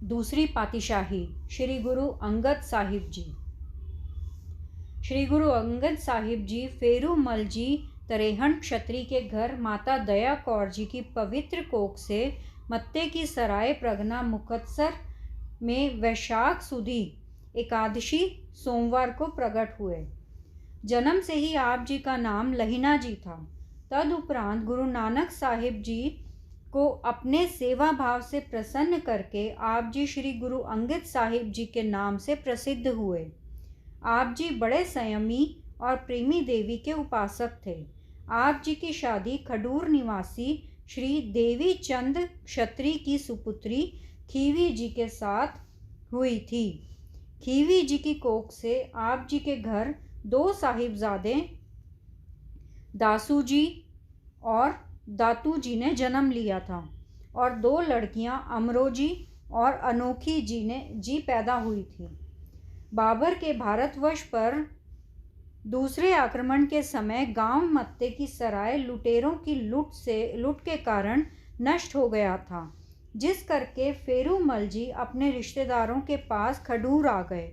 दूसरी पातशाही। श्री गुरु अंगद साहिब जी। श्री गुरु अंगद साहिब जी फेरूमल जी तरेहन क्षत्री के घर माता दया कौर जी की पवित्र कोख से मत्ते की सराय प्रगना मुक्तसर में वैशाख सुदी एकादशी सोमवार को प्रकट हुए। जन्म से ही आप जी का नाम लहिना जी था। तदुपरांत गुरु नानक साहिब जी को अपने सेवा भाव से प्रसन्न करके आप जी श्री गुरु अंगद साहिब जी के नाम से प्रसिद्ध हुए। आप जी बड़े संयमी और प्रेमी देवी के उपासक थे। आप जी की शादी खडूर निवासी श्री देवी चंद क्षत्री की सुपुत्री खीवी जी के साथ हुई थी। खीवी जी की कोख से आप जी के घर 2 साहिबजादे दासू जी और दातू जी ने जन्म लिया था और 2 लड़कियां अमरोजी और अनोखी जी पैदा हुई थी। बाबर के भारतवर्ष पर दूसरे आक्रमण के समय गांव मत्ते की सराय लुटेरों की लूट के कारण नष्ट हो गया था, जिस करके फेरूमल जी अपने रिश्तेदारों के पास खडूर आ गए।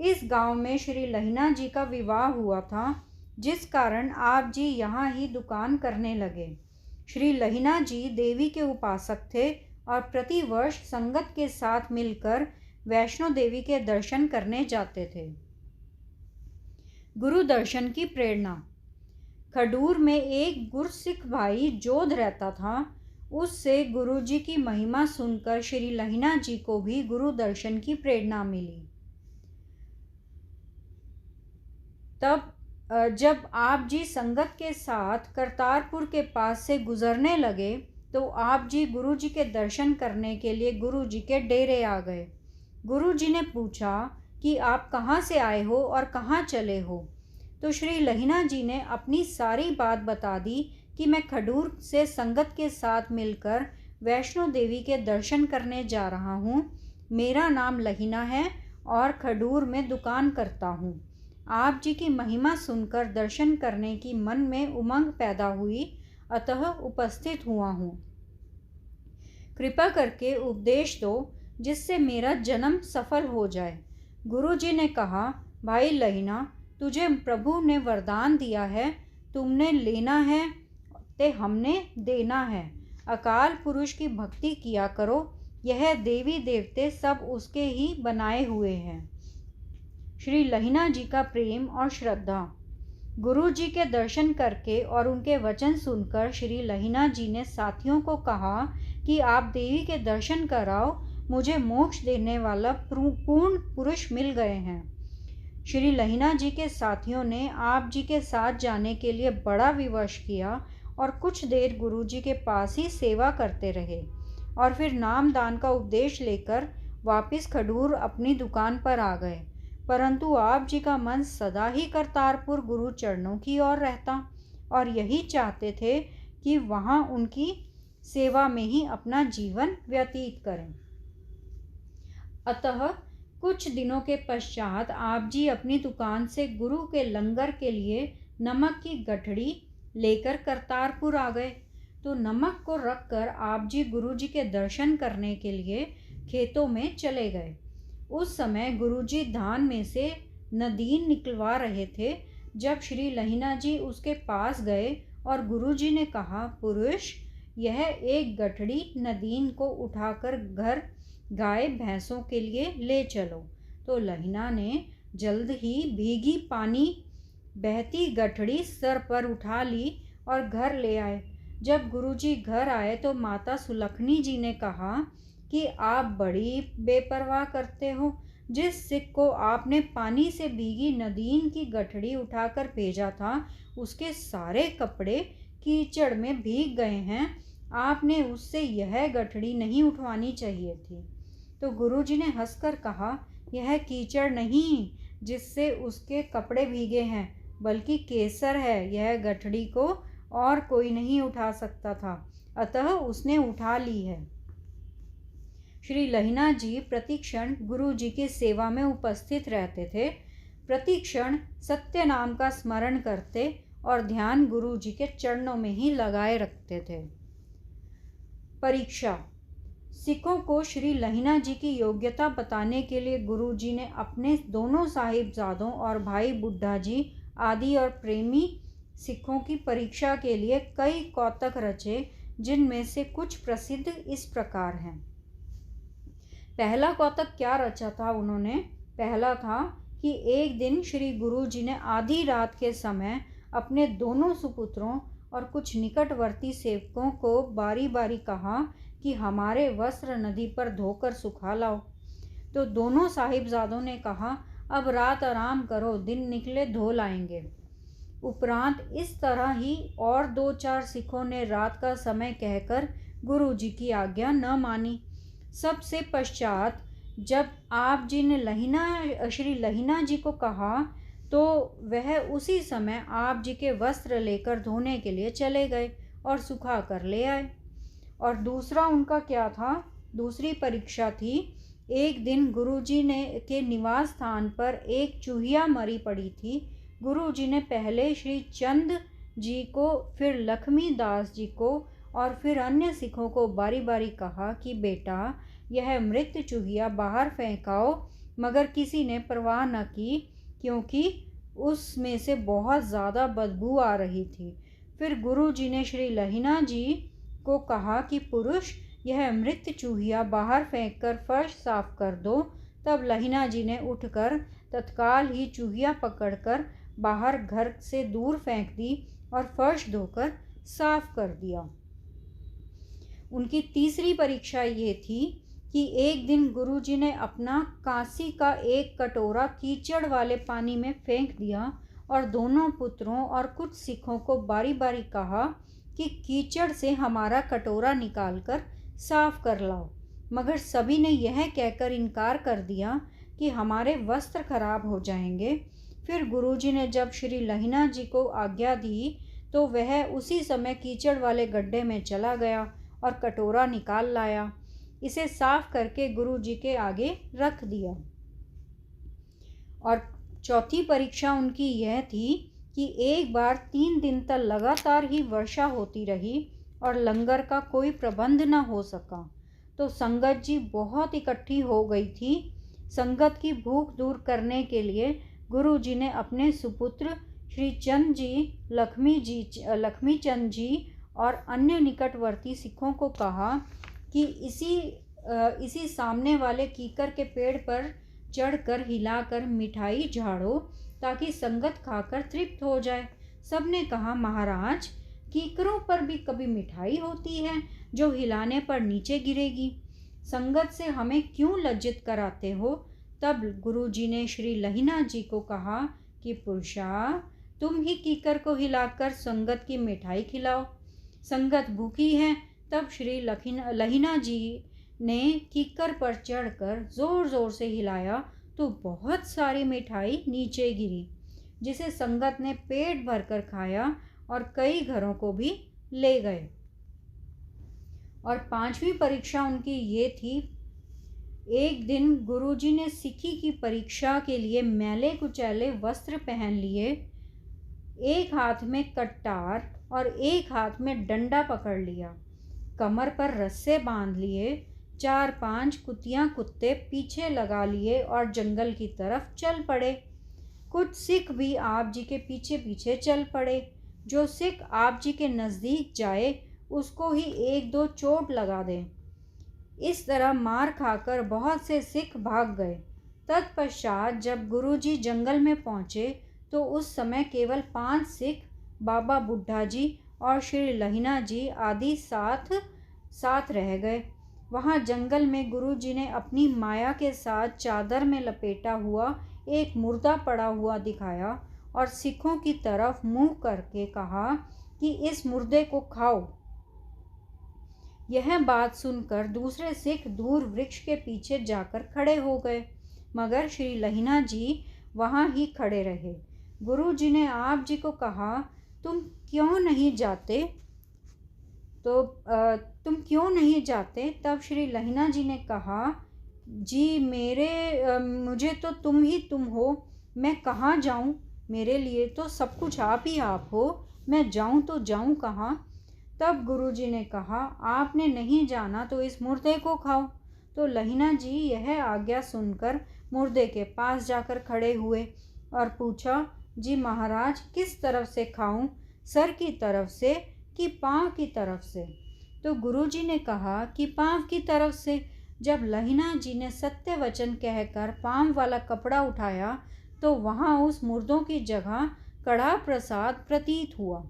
इस गांव में श्री लहिना जी का विवाह हुआ था, जिस कारण आप जी यहाँ ही दुकान करने लगे। श्री लहिना जी देवी के उपासक थे और प्रतिवर्ष संगत के साथ मिलकर वैष्णो देवी के दर्शन करने जाते थे। गुरु दर्शन की प्रेरणा। खडूर में एक गुरसिख भाई जोध रहता था। उससे गुरु जी की महिमा सुनकर श्री लहिना जी को भी गुरु दर्शन की प्रेरणा मिली। तब जब आप जी संगत के साथ करतारपुर के पास से गुजरने लगे तो आप जी गुरु जी के दर्शन करने के लिए गुरु जी के डेरे आ गए। गुरु जी ने पूछा कि आप कहाँ से आए हो और कहाँ चले हो। तो श्री लहिना जी ने अपनी सारी बात बता दी कि मैं खडूर से संगत के साथ मिलकर वैष्णो देवी के दर्शन करने जा रहा हूँ। मेरा नाम लहिना है और खडूर में दुकान करता हूँ। आप जी की महिमा सुनकर दर्शन करने की मन में उमंग पैदा हुई, अतः उपस्थित हुआ हूँ। कृपा करके उपदेश दो जिससे मेरा जन्म सफल हो जाए। गुरु जी ने कहा, भाई लहिना, तुझे प्रभु ने वरदान दिया है, तुमने लेना है ते हमने देना है। अकाल पुरुष की भक्ति किया करो, यह देवी देवते सब उसके ही बनाए हुए हैं। श्री लहिना जी का प्रेम और श्रद्धा। गुरु जी के दर्शन करके और उनके वचन सुनकर श्री लहिना जी ने साथियों को कहा कि आप देवी के दर्शन कराओ, मुझे मोक्ष देने वाला पूर्ण पुरुष मिल गए हैं। श्री लहिना जी के साथियों ने आप जी के साथ जाने के लिए बड़ा विवश किया और कुछ देर गुरु जी के पास ही सेवा करते रहे और फिर नामदान का उपदेश लेकर वापस खडूर अपनी दुकान पर आ गए। परंतु आप जी का मन सदा ही करतारपुर गुरु चरणों की ओर रहता और यही चाहते थे कि वहाँ उनकी सेवा में ही अपना जीवन व्यतीत करें। अतः कुछ दिनों के पश्चात आप जी अपनी दुकान से गुरु के लंगर के लिए नमक की गठड़ी लेकर करतारपुर आ गए। तो नमक को रखकर आप जी गुरु जी के दर्शन करने के लिए खेतों में चले गए। उस समय गुरु जी धान में से नदीन निकलवा रहे थे। जब श्री लहिना जी उसके पास गए और गुरु जी ने कहा, पुरुष, यह एक गठड़ी नदीन को उठाकर घर गाय भैंसों के लिए ले चलो। तो लहिना ने जल्द ही भीगी पानी बहती गठड़ी सर पर उठा ली और घर ले आए। जब गुरुजी घर आए तो माता सुलखनी जी ने कहा कि आप बड़ी बेपरवाह करते हो। जिस सिख को आपने पानी से भीगी नदीन की गठड़ी उठाकर भेजा था, उसके सारे कपड़े कीचड़ में भीग गए हैं। आपने उससे यह गठड़ी नहीं उठवानी चाहिए थी। तो गुरुजी ने हंसकर कहा, यह कीचड़ नहीं जिससे उसके कपड़े भीगे हैं, बल्कि केसर है। यह गठड़ी को और कोई नहीं उठा सकता था, अतः उसने उठा ली है। श्री लहिना जी प्रतिक्षण गुरु जी की सेवा में उपस्थित रहते थे। प्रतिक्षण सत्य नाम का स्मरण करते और ध्यान गुरु जी के चरणों में ही लगाए रखते थे। परीक्षा। सिखों को श्री लहिना जी की योग्यता बताने के लिए गुरु जी ने अपने दोनों साहिबजादों और भाई बुड्ढा जी आदि और प्रेमी सिखों की परीक्षा के लिए कई कौतक रचे, जिनमें से कुछ प्रसिद्ध इस प्रकार हैं। पहला कौतक क्या रचा था उन्होंने? पहला था कि एक दिन श्री गुरु जी ने आधी रात के समय अपने दोनों सुपुत्रों और कुछ निकटवर्ती सेवकों को बारी बारी कहा कि हमारे वस्त्र नदी पर धोकर सुखा लाओ। तो दोनों साहिबजादों ने कहा, अब रात आराम करो, दिन निकले धो लाएंगे। उपरांत इस तरह ही और 2-4 सिखों ने रात का समय कहकर गुरु जी की आज्ञा न मानी। सबसे पश्चात जब आप जी ने श्री लहिना जी को कहा तो वह उसी समय आप जी के वस्त्र लेकर धोने के लिए चले गए और सुखा कर ले आए। और दूसरा उनका क्या था? दूसरी परीक्षा थी, एक दिन गुरु जी के निवास स्थान पर एक चूहिया मरी पड़ी थी। गुरु जी ने पहले श्री चंद जी को, फिर लक्ष्मी दास जी को और फिर अन्य सिखों को बारी बारी कहा कि बेटा, यह मृत चूहिया बाहर फेंकाओ, मगर किसी ने परवाह न की, क्योंकि उसमें से बहुत ज़्यादा बदबू आ रही थी। फिर गुरु जी ने श्री लहिना जी को कहा कि पुरुष, यह मृत चूहिया बाहर फेंककर फर्श साफ कर दो। तब लहिना जी ने उठकर तत्काल ही चूहिया पकड़कर बाहर घर से दूर फेंक दी और फर्श धोकर साफ कर दिया। उनकी तीसरी परीक्षा ये थी कि एक दिन गुरु जी ने अपना कांसी का एक कटोरा कीचड़ वाले पानी में फेंक दिया और दोनों पुत्रों और कुछ सिखों को बारी बारी कहा कि कीचड़ से हमारा कटोरा निकालकर साफ कर लाओ, मगर सभी ने यह कहकर इनकार कर दिया कि हमारे वस्त्र खराब हो जाएंगे। फिर गुरुजी ने जब श्री लहिना जी को आज्ञा दी तो वह उसी समय कीचड़ वाले गड्ढे में चला गया और कटोरा निकाल लाया। इसे साफ करके गुरु जी के आगे रख दिया। और चौथी परीक्षा उनकी यह थी कि एक बार 3 दिन तक लगातार ही वर्षा होती रही और लंगर का कोई प्रबंध न हो सका, तो संगत जी बहुत इकट्ठी हो गई थी। संगत की भूख दूर करने के लिए गुरु जी ने अपने सुपुत्र श्री चंद जी, लक्ष्मी चंद जी और अन्य निकटवर्ती सिखों को कहा कि इसी सामने वाले कीकर के पेड़ पर चढ़कर हिलाकर मिठाई झाड़ो ताकि संगत खाकर तृप्त हो जाए। सबने कहा, महाराज, कीकरों पर भी कभी मिठाई होती है जो हिलाने पर नीचे गिरेगी? संगत से हमें क्यों लज्जित कराते हो? तब गुरुजी ने श्री लहिना जी को कहा कि पुरुषा, तुम ही कीकर को हिलाकर संगत की मिठाई खिलाओ। संगत भूखी है। तब श्री लहिना जी ने कीकर पर चढ़कर जोर जोर से हिलाया तो बहुत सारी मिठाई नीचे गिरी, जिसे संगत ने पेट भरकर खाया और कई घरों को भी ले गए। और 5वीं परीक्षा उनकी ये थी, एक दिन गुरुजी ने सिखी की परीक्षा के लिए मैले कुचैले वस्त्र पहन लिए, एक हाथ में कट्टार और एक हाथ में डंडा पकड़ लिया, कमर पर रस्से बांध लिए, 4-5 कुत्ते पीछे लगा लिए और जंगल की तरफ चल पड़े। कुछ सिख भी आप जी के पीछे पीछे चल पड़े। जो सिख आप जी के नज़दीक जाए उसको ही 1-2 चोट लगा दे। इस तरह मार खाकर बहुत से सिख भाग गए। तत्पश्चात जब गुरुजी जंगल में पहुँचे तो उस समय केवल 5 सिख, बाबा बुड्ढा जी और श्री लहिना जी आदि साथ रह गए। वहाँ जंगल में गुरुजी ने अपनी माया के साथ चादर में लपेटा हुआ एक मुर्दा पड़ा हुआ दिखाया और सिखों की तरफ मुंह करके कहा कि इस मुर्दे को खाओ। यह बात सुनकर दूसरे सिख दूर वृक्ष के पीछे जाकर खड़े हो गए, मगर श्री लहिना जी वहाँ ही खड़े रहे। गुरुजी ने आप जी को कहा, तुम क्यों नहीं जाते? तब श्री लहिना जी ने कहा, जी मुझे तो तुम ही तुम हो, मैं कहाँ जाऊँ? मेरे लिए तो सब कुछ आप ही आप हो, मैं जाऊँ तो जाऊँ कहाँ? तब गुरुजी ने कहा, आपने नहीं जाना तो इस मुर्दे को खाओ। तो लहिना जी यह आज्ञा सुनकर मुर्दे के पास जाकर खड़े हुए और पूछा, जी महाराज किस तरफ से खाऊं, सर की तरफ से कि पाँव की तरफ से? तो गुरुजी ने कहा कि पाँव की तरफ से। जब लहिना जी ने सत्य वचन कहकर पाँव वाला कपड़ा उठाया तो वहाँ उस मुर्दों की जगह कड़ा प्रसाद प्रतीत हुआ।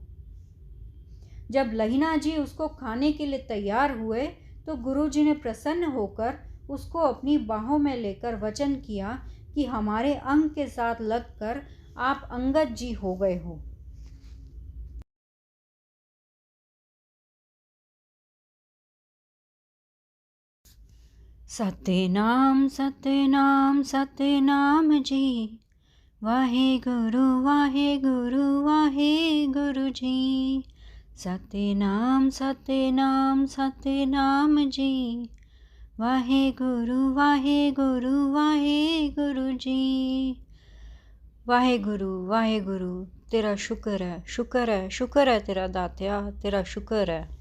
जब लहिना जी उसको खाने के लिए तैयार हुए तो गुरुजी ने प्रसन्न होकर उसको अपनी बाहों में लेकर वचन किया कि हमारे अंग के साथ लगकर आप अंगद जी हो गए हो। सतनाम सतनाम सतनाम जी, वाहे गुरु जी। सतनाम सतनाम सतनाम जी, वाहे गुरु जी। वाहे गुरु तेरा शुक्र है, शुक्र है, शुक्र है तेरा दात्या, तेरा शुक्र है।